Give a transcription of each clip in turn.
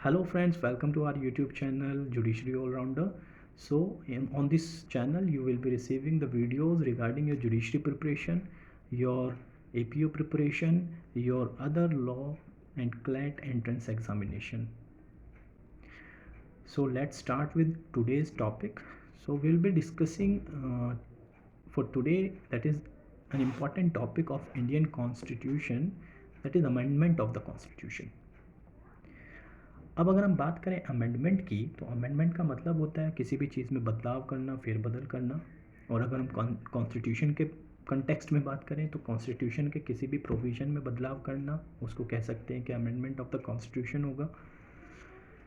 Hello friends, welcome to our YouTube channel Judiciary All Rounder. On this channel you will be receiving the videos regarding your judiciary preparation, your APO preparation, your other law and CLAT entrance examination. So let's start with today's topic. So we'll be discussing for today, that is an important topic of Indian Constitution, that is amendment of the Constitution. अब अगर हम बात करें amendment की, तो amendment का मतलब होता है किसी भी चीज़ में बदलाव करना, फेरबदल करना। और अगर हम कॉन्स्टिट्यूशन के कंटेक्स्ट में बात करें तो कॉन्स्टिट्यूशन के किसी भी प्रोविज़न में बदलाव करना, उसको कह सकते हैं कि अमेंडमेंट ऑफ द कॉन्स्टिट्यूशन होगा।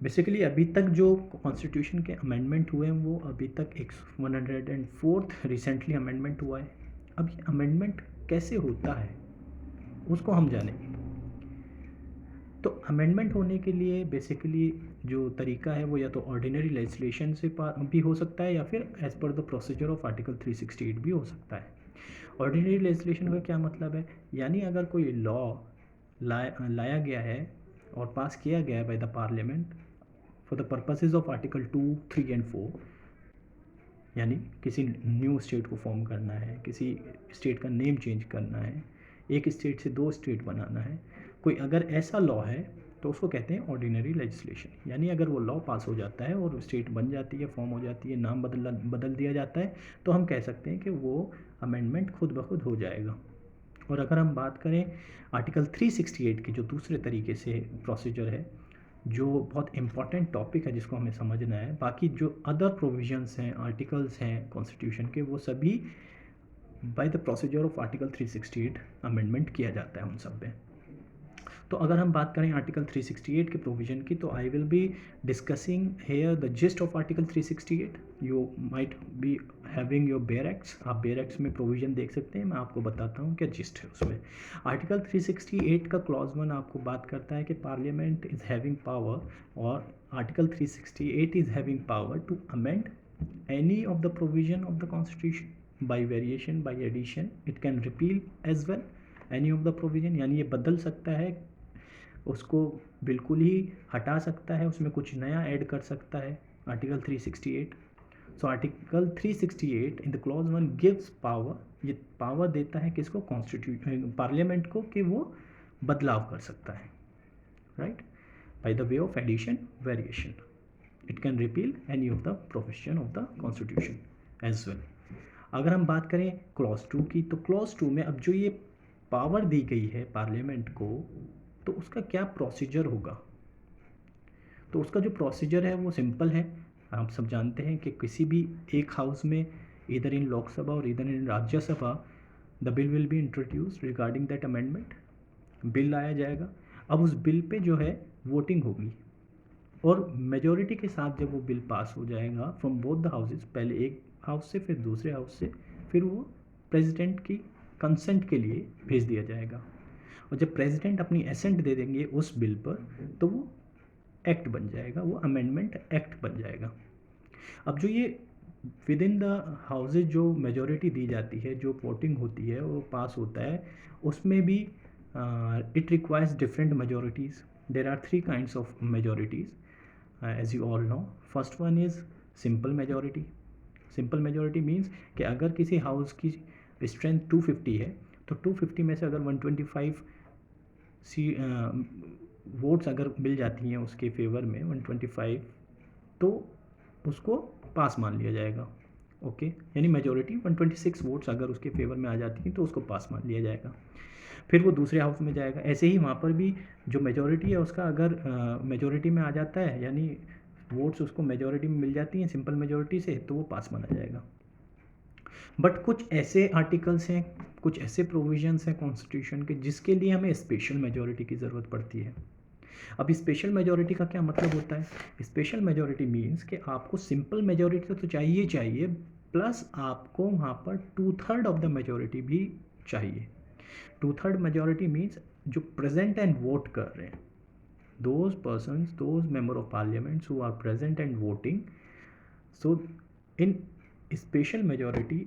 बेसिकली अभी तक जो कॉन्स्टिट्यूशन के अमेंडमेंट हुए हैं वो अभी तक 104th रिसेंटली अमेंडमेंट हुआ है। अब ये अमेंडमेंट कैसे होता है उसको हम जानेंगे। तो अमेंडमेंट होने के लिए बेसिकली जो तरीका है वो या तो ऑर्डिनरी लेजिस्लेशन से भी हो सकता है या फिर as per the procedure of article 368 भी हो सकता है। ऑर्डिनरी लेजिस्लेशन का क्या मतलब है, यानी अगर कोई लॉ लाया गया है और पास किया गया है by the parliament for the purposes of article 2, 3 and 4, यानी किसी न्यू स्टेट को फॉर्म करना है, किसी स्टेट का नेम चेंज करना है, एक स्टेट से 2 स्टेट बनाना है, कोई अगर ऐसा लॉ है तो उसको कहते हैं ऑर्डिनरी लेजिस्लेशन। यानी अगर वो लॉ पास हो जाता है और स्टेट बन जाती है, फॉर्म हो जाती है, नाम बदल दिया जाता है, तो हम कह सकते हैं कि वो अमेंडमेंट खुद ब खुद हो जाएगा। और अगर हम बात करें आर्टिकल 368 की जो दूसरे तरीके से प्रोसीजर है, जो बहुत इम्पॉर्टेंट टॉपिक है जिसको हमें समझना है, बाकी जो अदर प्रोविजंस हैं, आर्टिकल्स हैं कॉन्स्टिट्यूशन के, वो सभी by the procedure of article 368 amendment किया जाता है उन सब में। तो अगर हम बात करें आर्टिकल 368 के प्रोविज़न की, तो I will be discussing here the gist of article 368। You might be having your bare acts, आप बेयर एक्ट्स में प्रोविज़न देख सकते हैं। मैं आपको बताता हूँ क्या जिस्ट है उसमें। आर्टिकल 368 का क्लॉज 1 आपको बात करता है कि पार्लियामेंट इज़ हैविंग पावर, और article 368 is having power to amend any of the provision of the constitution by variation, by addition, it can repeal as well any of the provision, यानी ये बदल सकता है, उसको बिल्कुल ही हटा सकता है, उसमें कुछ नया ऐड कर सकता है article 368। So article 368 in the clause 1 gives power, ये पावर देता है किसको, कॉन्स्टिट्यूशन पार्लियामेंट को, कि वो बदलाव कर सकता है, right, by the way of addition, variation. It can repeal any of the provision of the constitution as well. अगर हम बात करें क्लॉज 2 की, तो क्लॉज 2 में अब जो ये पावर दी गई है पार्लियामेंट को, तो उसका क्या प्रोसीजर होगा। तो उसका जो प्रोसीजर है वो सिंपल है। आप सब जानते हैं कि किसी भी एक हाउस में, इधर इन लोकसभा और इधर in Rajya Sabha, the bill will be introduced regarding that amendment. Bill लाया जाएगा, अब उस बिल पे जो है वोटिंग होगी, और मेजॉरिटी के साथ जब वो बिल पास हो जाएगा फ्रॉम बोथ द हाउसेज, पहले एक हाउस से फिर दूसरे हाउस से, फिर वो प्रेसिडेंट की कंसेंट के लिए भेज दिया जाएगा। और जब प्रेसिडेंट अपनी एसेंट दे देंगे उस बिल पर, तो वो एक्ट बन जाएगा, वो अमेंडमेंट एक्ट बन जाएगा। अब जो ये विद इन द हाउसेज जो मेजॉरिटी दी जाती है, जो वोटिंग होती है, वो पास होता है, उसमें भी it requires different majorities. There are 3 kinds of majorities as you all know. First one is simple majority. Simple majority means कि अगर किसी हाउस की स्ट्रेंथ 250 है, तो 250 में से अगर 125 वोट्स अगर मिल जाती हैं उसके फेवर में 125, तो उसको पास मान लिया जाएगा। ओके, यानी मेजॉरिटी 126 वोट्स अगर उसके फेवर में आ जाती हैं तो उसको पास मान लिया जाएगा। फिर वो दूसरे हाउस में जाएगा, ऐसे ही वहाँ पर भी जो मेजॉरिटी है उसका अगर मेजॉरिटी में आ जाता है, यानी वोट्स उसको मेजॉरिटी में मिल जाती हैं सिंपल मेजॉरिटी से, तो वो पास माना जाएगा। बट कुछ ऐसे आर्टिकल्स हैं, कुछ ऐसे प्रोविजंस हैं कॉन्स्टिट्यूशन के जिसके लिए हमें स्पेशल मेजॉरिटी की ज़रूरत पड़ती है। अब स्पेशल मेजॉरिटी का क्या मतलब होता है। स्पेशल मेजॉरिटी मीन्स कि आपको सिंपल मेजॉरिटी तो चाहिए चाहिए, प्लस आपको वहाँ पर 2/3 ऑफ द मेजॉरिटी भी चाहिए। 2/3 मेजॉरिटी मीन्स जो प्रेजेंट एंड वोट कर रहे हैं, those persons, those member of parliament who are present and voting. So in special majority,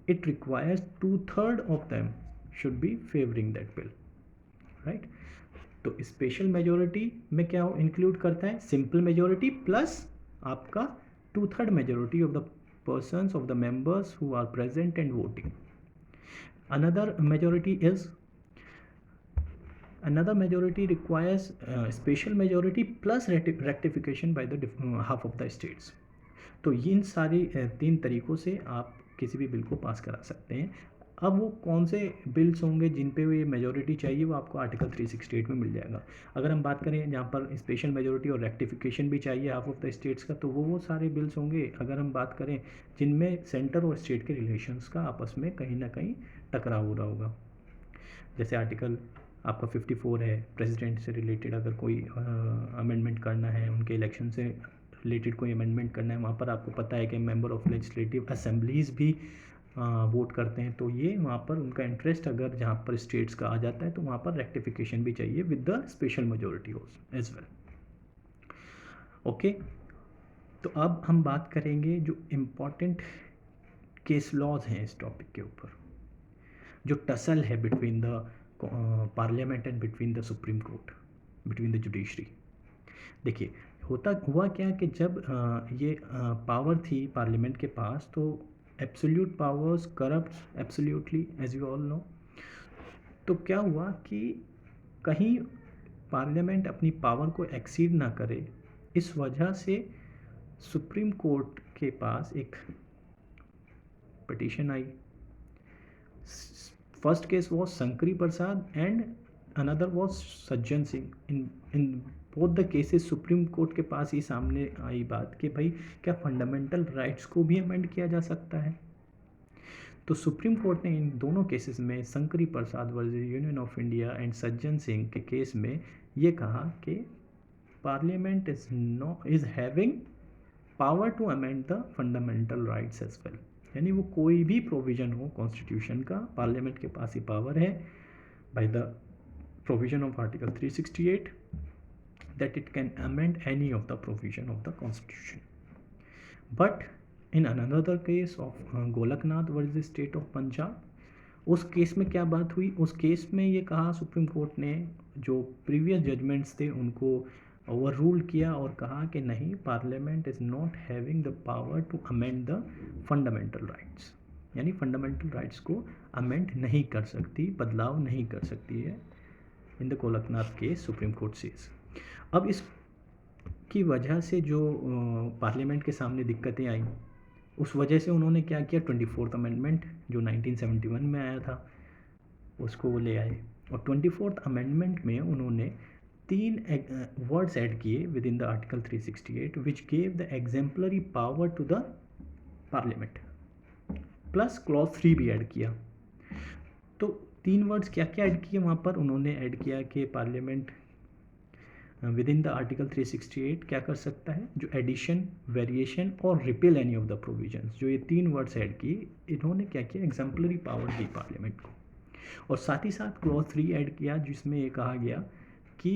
it requires 2/3 of them should be favoring that bill, right. तो special majority में क्या include करता है, simple majority plus आपका 2/3 majority of the persons of the members who are present and voting. Another majority is another majority requires special majority plus rectification by the half of the states. तो इन सारी 3 तरीक़ों से आप किसी भी bill को पास करा सकते हैं। अब वो कौन से बिल्स होंगे जिन पे ये मेजॉरिटी चाहिए, वो आपको आर्टिकल 368 में मिल जाएगा। अगर हम बात करें जहाँ पर स्पेशल मेजॉरिटी और रेक्टिफिकेशन भी चाहिए हाफ ऑफ द स्टेट्स का, तो वो सारे बिल्स होंगे। अगर हम बात करें जिनमें सेंटर और स्टेट के रिलेशंस का आपस में कहीं ना कहीं टकराव हो रहा होगा, जैसे आर्टिकल आपका 54 है, प्रेसिडेंट से रिलेटेड अगर कोई अमेंडमेंट करना है, उनके इलेक्शन से रिलेटेड कोई अमेंडमेंट करना है, वहाँ पर आपको पता है कि मेंबर ऑफ लेजिस्लेटिव असेंबलीज़ भी वोट करते हैं। तो ये वहाँ पर उनका इंटरेस्ट अगर जहाँ पर स्टेट्स का आ जाता है, तो वहाँ पर रेक्टिफिकेशन भी चाहिए with the special majority as well. Okay, तो अब हम बात करेंगे जो इम्पॉर्टेंट केस लॉज हैं इस टॉपिक के ऊपर, जो टसल है between the parliament and between the supreme court, between the judiciary. देखिए हुआ क्या कि जब ये पावर थी पार्लियामेंट के पास, तो absolute powers corrupt absolutely as you all know. तो क्या हुआ कि कहीं पार्लियामेंट अपनी पावर को एक्सीड ना करे, इस वजह से सुप्रीम कोर्ट के पास एक पिटीशन आई। First case was Shankari Prasad and another was Sajjan Singh. In both the cases Supreme Court के पास ये सामने आई बात कि भाई क्या फंडामेंटल राइट्स को भी अमेंड किया जा सकता है। तो सुप्रीम कोर्ट ने इन दोनों केसेस में, Shankari Prasad versus Union of India and Sajjan Singh के केस में, ये कहा कि parliament is having power to amend the fundamental rights as well. यानी वो कोई भी प्रोविजन हो कॉन्स्टिट्यूशन का, पार्लियामेंट के पास ही पावर है by the provision of article 368 that it can amend any of the provision of the constitution. But in another case of Golaknath versus state of Punjab, उस case में क्या बात हुई, उस केस में ये कहा सुप्रीम कोर्ट ने जो प्रीवियस जजमेंट्स थे उनको ओवर रूल किया और कहा कि नहीं, parliament is not having the power to amend the fundamental rights. यानी फंडामेंटल राइट्स को अमेंड नहीं कर सकती, बदलाव नहीं कर सकती है in the Golaknath case, supreme court says. अब इसकी वजह से जो पार्लियामेंट के सामने दिक्कतें आई, उस वजह से उन्होंने क्या किया, 24th अमेंडमेंट जो 1971 में आया था उसको वो ले आए। और 24th अमेंडमेंट में उन्होंने 3 वर्ड्स ऐड किए with in the article 368 which gave the exemplary power to the parliament, plus clause 3 भी ऐड किया। तो 3 वर्ड्स क्या क्या ऐड किए वहाँ पर, उन्होंने ऐड किया कि parliament with in the article 368 क्या कर सकता है, जो एडिशन, वेरिएशन और repeal any of the provisions, जो ये 3 वर्ड्स ऐड किए, इन्होंने क्या किया, एग्जाम्पलरी पावर दी पार्लियामेंट को। और साथ ही साथ क्लॉज 3 ऐड किया जिसमें ये कहा गया कि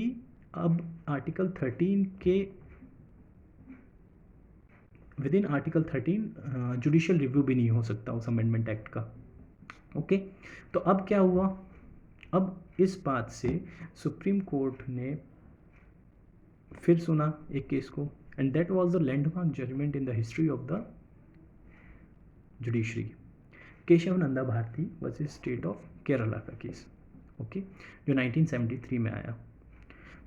अब आर्टिकल 13 के with in article 13 judicial review भी नहीं हो सकता उस अमेंडमेंट एक्ट का। ओके, तो अब क्या हुआ, अब इस बात से सुप्रीम कोर्ट ने फिर सुना एक केस को, and that was the landmark judgment in the history of the judiciary, Kesavananda Bharati versus state of Kerala का केस। ओके, जो 1973 में आया।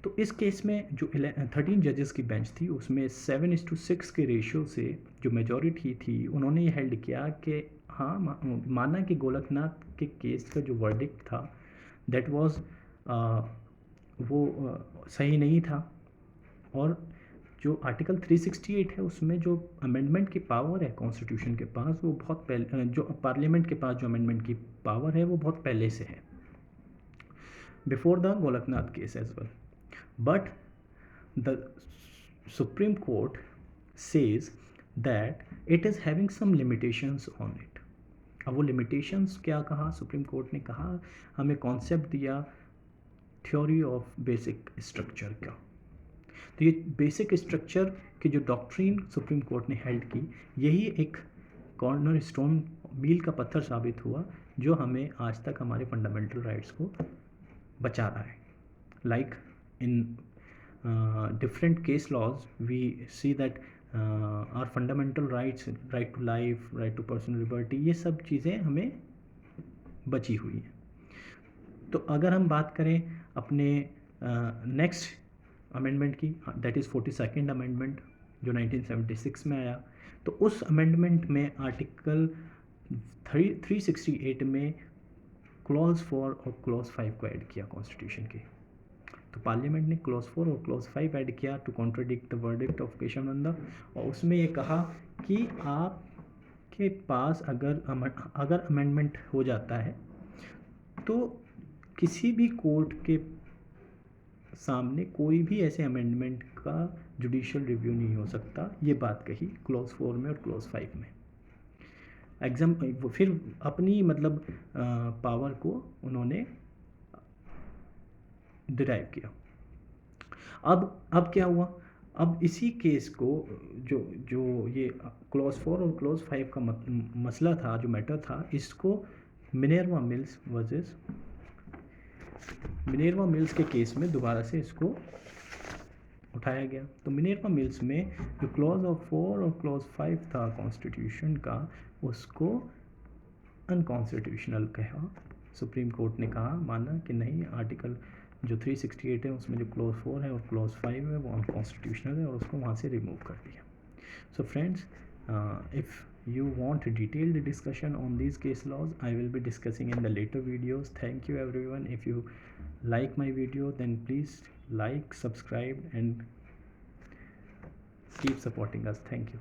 तो इस केस में जो 13 जजेस की बेंच थी, उसमें 7:6 के रेशियो से जो मेजॉरिटी थी, उन्होंने ये हेल्ड किया कि हाँ, माना कि गोलकनाथ के केस का जो वर्डिक्ट था दैट वाज वो सही नहीं था, और जो आर्टिकल 368 है उसमें जो अमेंडमेंट की पावर है कॉन्स्टिट्यूशन के पास, वो बहुत पहले, जो पार्लियामेंट के पास जो अमेंडमेंट की पावर है वो बहुत पहले से है, before the Golaknath case as well. But the supreme court says that it is having some limitations on it. अब वो लिमिटेशंस क्या कहा, सुप्रीम कोर्ट ने कहा, हमें कॉन्सेप्ट दिया थ्योरी ऑफ बेसिक स्ट्रक्चर का। तो ये बेसिक स्ट्रक्चर की जो डॉक्ट्रिन सुप्रीम कोर्ट ने हेल्ड की, यही एक कॉर्नर स्टोन, मील का पत्थर साबित हुआ, जो हमें आज तक हमारे फंडामेंटल राइट्स को बचा रहा है। Like in different case laws we see that our fundamental rights, right to life, right to personal liberty, ये सब चीज़ें हमें बची हुई हैं. तो अगर हम बात करें अपने नेक्स्ट अमेंडमेंट की, दैट इज़ 42nd अमेंडमेंट जो 1976 में आया, तो उस अमेंडमेंट में आर्टिकल 368 में क्लॉज 4 और क्लॉज 5 को ऐड किया कॉन्स्टिट्यूशन के. तो पार्लियामेंट ने क्लॉज 4 और क्लॉज 5 ऐड किया to contradict the verdict of Kesavananda, और उसमें ये कहा कि आपके पास अगर अमेंडमेंट हो जाता है तो किसी भी कोर्ट के सामने कोई भी ऐसे अमेंडमेंट का जुडिशियल रिव्यू नहीं हो सकता. ये बात कही क्लॉज 4 में और क्लॉज 5 में. फिर अपनी मतलब पावर को उन्होंने डिराइव किया. अब क्या हुआ, अब इसी केस को जो ये क्लॉज 4 और क्लॉज 5 का मसला था, जो मैटर था, इसको मिनर्वा मिल्स के केस में दोबारा से इसको उठाया गया. तो मिनर्वा मिल्स में जो क्लॉज ऑफ 4 और क्लॉज 5 था कॉन्स्टिट्यूशन का, उसको अनकॉन्स्टिट्यूशनल कहा. सुप्रीम कोर्ट ने कहा, माना कि नहीं, आर्टिकल जो 368 है उसमें जो क्लॉज 4 है और क्लॉज 5 है वो अनकॉन्स्टिट्यूशनल है, और उसको वहाँ से रिमूव कर दिया. So friends, if you want a detailed discussion on these case laws, I will be discussing in the later videos. Thank you everyone. If you like my video, then please like, subscribe and keep supporting us. Thank you.